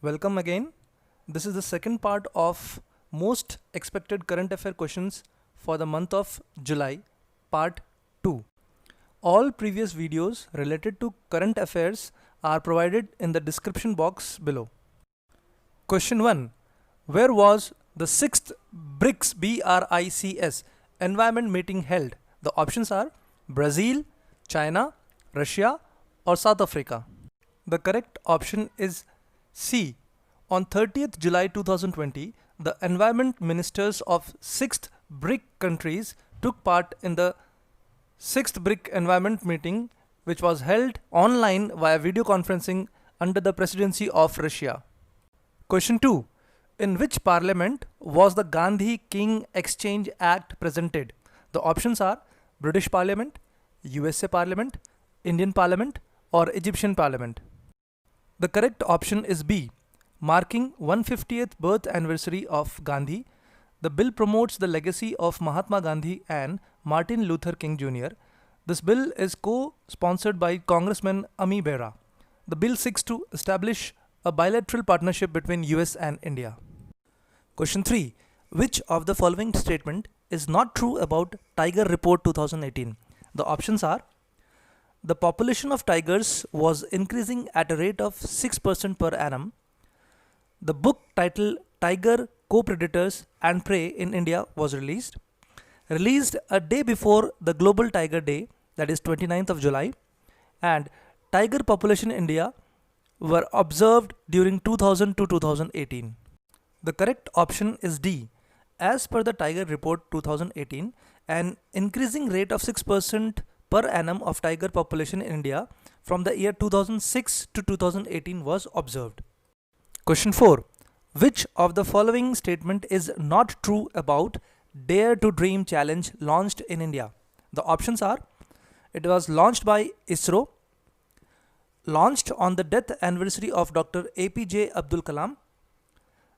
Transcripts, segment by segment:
Welcome again. This is the second part of most expected current affair questions for the month of July, part 2. All previous videos related to current affairs are provided in the description box below. Question 1. Where was the 6th BRICS environment meeting held? The options are Brazil, China, Russia or South Africa. The correct option is C. On 30th July 2020, the environment ministers of 6th BRIC countries took part in the 6th BRIC environment meeting, which was held online via video conferencing under the presidency of Russia. Question 2. In which parliament was the Gandhi King Exchange Act presented? The options are British Parliament, USA Parliament, Indian Parliament or Egyptian Parliament. The correct option is B. Marking 150th birth anniversary of Gandhi, the bill promotes the legacy of Mahatma Gandhi and Martin Luther King Jr. This bill is co-sponsored by Congressman Ami Bera. The bill seeks to establish a bilateral partnership between US and India. Question 3. Which of the following statement is not true about Tiger Report 2018? The options are: the population of tigers was increasing at a rate of 6% per annum. The book titled Tiger Co-Predators and Prey in India was released a day before the Global Tiger Day, that is 29th of July, and tiger population in India were observed during 2000 to 2018. The correct option is D. As per the Tiger Report 2018, an increasing rate of 6% per annum of tiger population in India from the year 2006 to 2018 was observed. Question 4. Which of the following statement is not true about Dare to Dream Challenge launched in India? The options are: it was launched by ISRO, launched on the death anniversary of Dr. APJ Abdul Kalam,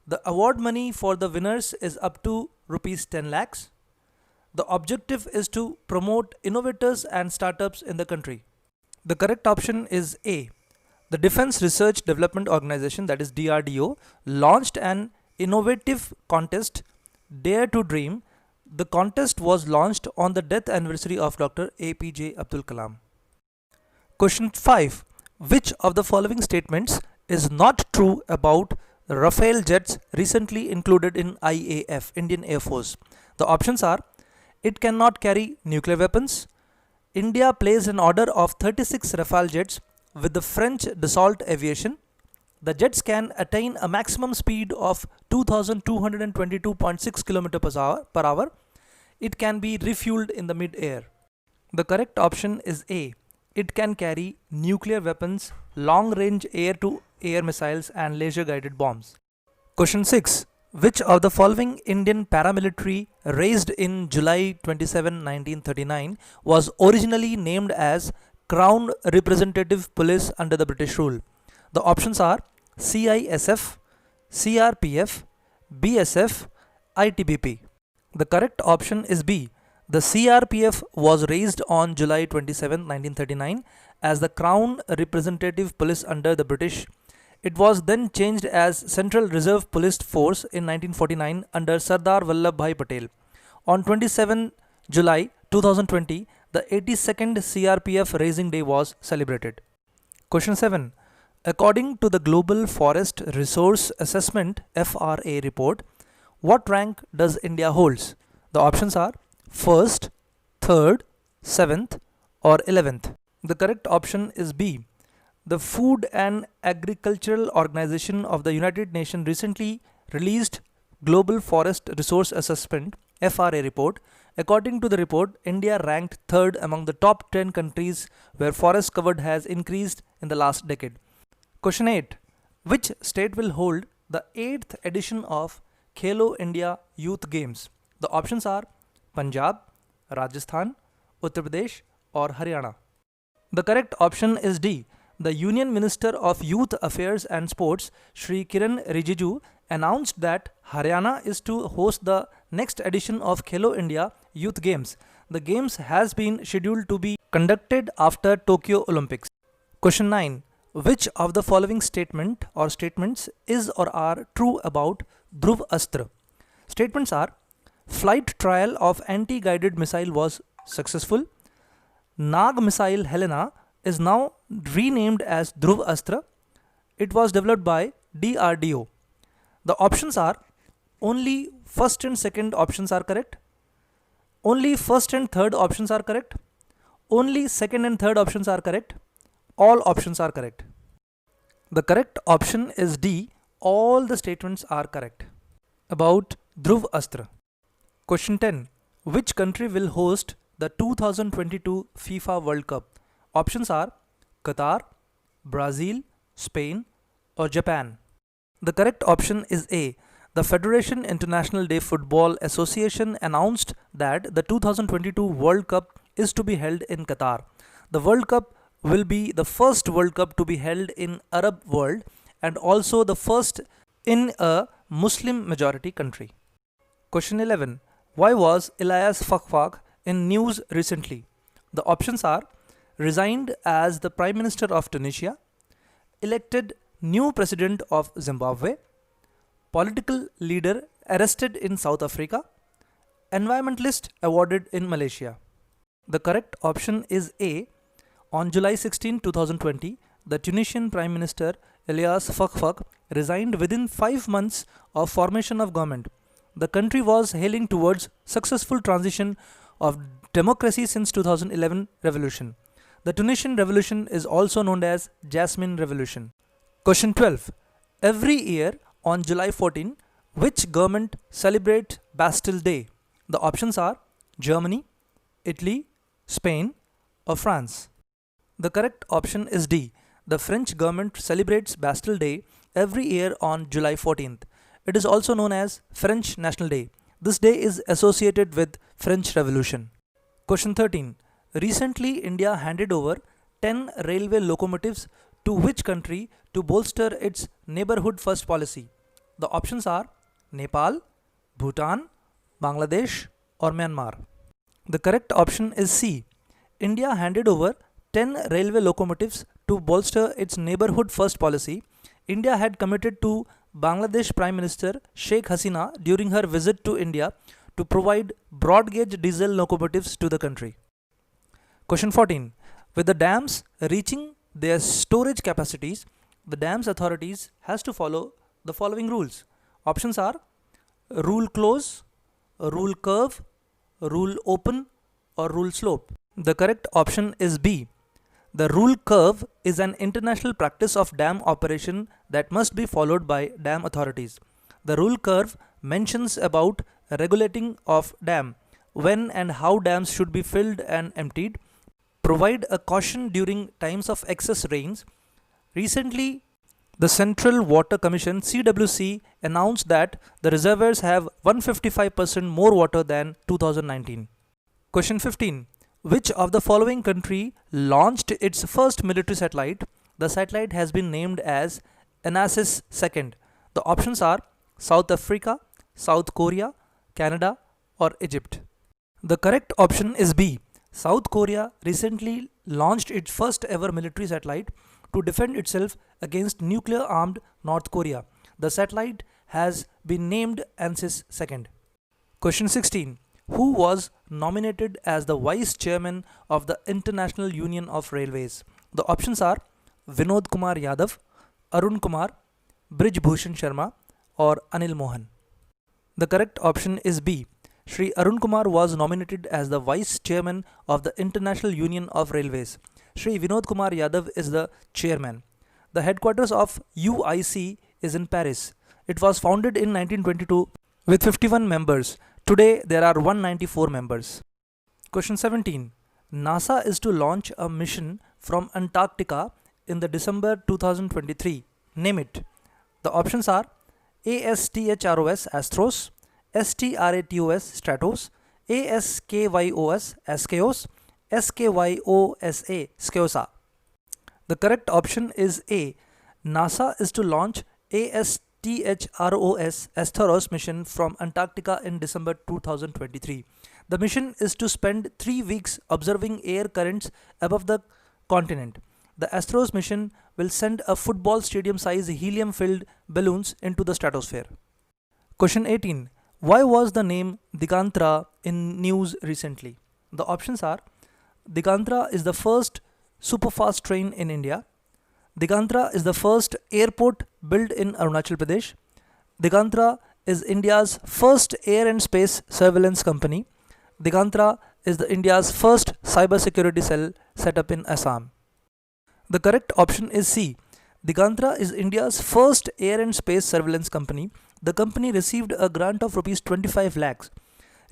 the award money for the winners is up to rupees 10 lakhs, the objective is to promote innovators and startups in the country. The correct option is A. The Defense Research Development Organization, that is DRDO, launched an innovative contest, Dare to Dream. The contest was launched on the death anniversary of Dr. APJ Abdul Kalam. Question 5. Which of the following statements is not true about the Rafale jets recently included in IAF, Indian Air Force? The options are: it cannot carry nuclear weapons, India placed an order of 36 Rafale jets with the French Dassault Aviation, the jets can attain a maximum speed of 2222.6 km per hour, it can be refueled in the mid-air. The correct option is A. It can carry nuclear weapons, long-range air-to-air missiles and laser-guided bombs. Question 6. Which of the following Indian paramilitary raised in July 27, 1939 was originally named as Crown Representative Police under the British rule? The options are CISF, CRPF, BSF, ITBP. The correct option is B. The CRPF was raised on July 27, 1939 as the Crown Representative Police under the British. It was then changed as Central Reserve Police Force in 1949 under Sardar Vallabhbhai Patel. On 27 July 2020, the 82nd CRPF Raising Day was celebrated. Question 7. According to the Global Forest Resource Assessment (FRA) report, what rank does India holds? The options are 1st, 3rd, 7th or 11th. The correct option is B. The Food and Agricultural Organization of the United Nations recently released Global Forest Resource Assessment (FRA) report. According to the report, India ranked 3rd among the top 10 countries where forest cover has increased in the last decade. Question 8. Which state will hold the 8th edition of Khelo India Youth Games? The options are Punjab, Rajasthan, Uttar Pradesh or Haryana. The correct option is D. The Union Minister of Youth Affairs and Sports, Shri Kiran Rijiju, announced that Haryana is to host the next edition of Khelo India Youth Games. The games has been scheduled to be conducted after Tokyo Olympics. Question 9. Which of the following statement or statements is or are true about Dhruv Astra? Statements are: flight trial of anti-guided missile was successful. Nag missile Helena is now renamed as Dhruv Astra. It was developed by DRDO. The options are: only first and second options are correct. Only first and third options are correct. Only second and third options are correct. All options are correct. The correct option is D. All the statements are correct. About Dhruv Astra. Question 10. Which country will host the 2022 FIFA World Cup? Options are Qatar, Brazil, Spain, or Japan. The correct option is A. The Federation International Day Football Association announced that the 2022 World Cup is to be held in Qatar. The World Cup will be the first World Cup to be held in Arab world and also the first in a Muslim majority country. Question 11. Why was Elias Fakhfakh in news recently? The options are: resigned as the Prime Minister of Tunisia, elected new President of Zimbabwe, political leader arrested in South Africa, environmentalist awarded in Malaysia. The correct option is A. On July 16, 2020, the Tunisian Prime Minister Elias Fakhfakh resigned within 5 months of formation of government. The country was hailing towards successful transition of democracy since 2011 revolution. The Tunisian revolution is also known as Jasmine Revolution. Question 12. Every year on July 14, which government celebrates Bastille Day? The options are Germany, Italy, Spain, or France. The correct option is D. The French government celebrates Bastille Day every year on July 14th. It is also known as French National Day. This day is associated with French Revolution. Question 13. Recently, India handed over 10 railway locomotives to which country to bolster its neighborhood first policy? The options are Nepal, Bhutan, Bangladesh, or Myanmar. The correct option is C. India handed over 10 railway locomotives to bolster its neighborhood first policy. India had committed to Bangladesh Prime Minister Sheikh Hasina during her visit to India to provide broad gauge diesel locomotives to the country. Question 14. With the dams reaching their storage capacities, the dams authorities has to follow the following rules. Options are rule close, rule curve, rule open, or rule slope. The correct option is B. The rule curve is an international practice of dam operation that must be followed by dam authorities. The rule curve mentions about regulating of dam, when and how dams should be filled and emptied, provide a caution during times of excess rains. Recently, the Central Water Commission CWC announced that the reservoirs have 155% more water than 2019. Question 15. Which of the following country launched its first military satellite? The satellite has been named as Anasis 2nd. The options are South Africa, South Korea, Canada, or Egypt. The correct option is B. South Korea recently launched its first ever military satellite to defend itself against nuclear armed North Korea. The satellite has been named ANSYS 2nd. Question 16. Who was nominated as the Vice Chairman of the International Union of Railways? The options are Vinod Kumar Yadav, Arun Kumar, Brij Bhushan Sharma, or Anil Mohan. The correct option is B. Shri Arun Kumar was nominated as the Vice Chairman of the International Union of Railways. Shri Vinod Kumar Yadav is the Chairman. The headquarters of UIC is in Paris. It was founded in 1922 with 51 members. Today there are 194 members. Question 17. NASA is to launch a mission from Antarctica in the December 2023. Name it. The options are ASTHROS Astros, STRATOS Stratos, ASKYOS Askeos, SKYOSA Skeosa. The correct option is A. NASA is to launch ASTHROS Asteros mission from Antarctica in December 2023. The mission is to spend 3 weeks observing air currents above the continent. the Astros mission will send a football stadium size helium filled balloons into the stratosphere? Question 18. Why was the name Digantra in news recently? The options are: Digantra is the first superfast train in India. Digantra is the first airport built in Arunachal Pradesh. Digantra is India's first air and space surveillance company. Digantra is India's first cybersecurity cell set up in Assam. The correct option is C. Digantra is India's first air and space surveillance company. The company received a grant of rupees 25 lakhs.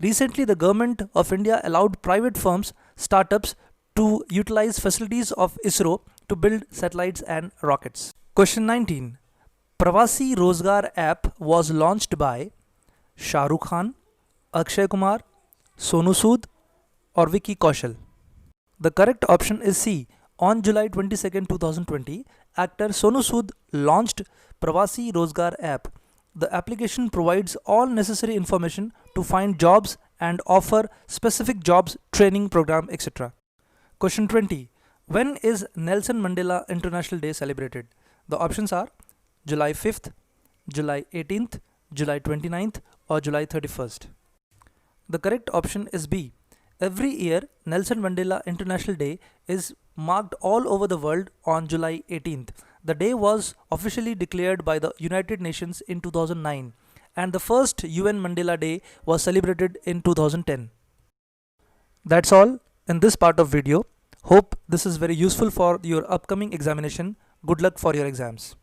Recently, the government of India allowed private firms, startups to utilize facilities of ISRO to build satellites and rockets. Question 19. Pravasi Rozgar app was launched by Shah Rukh Khan, Akshay Kumar, Sonu Sood or Vicky Kaushal. The correct option is C. On July 22, 2020, actor Sonu Sood launched Pravasi Rozgar app. The application provides all necessary information to find jobs and offer specific jobs, training program, etc. Question 20. When is Nelson Mandela International Day celebrated? The options are July 5th, July 18th, July 29th or July 31st. The correct option is B. Every year, Nelson Mandela International Day is marked all over the world on July 18th. The day was officially declared by the United Nations in 2009 and the first UN Mandela Day was celebrated in 2010. That's all in this part of video. Hope this is very useful for your upcoming examination. Good luck for your exams.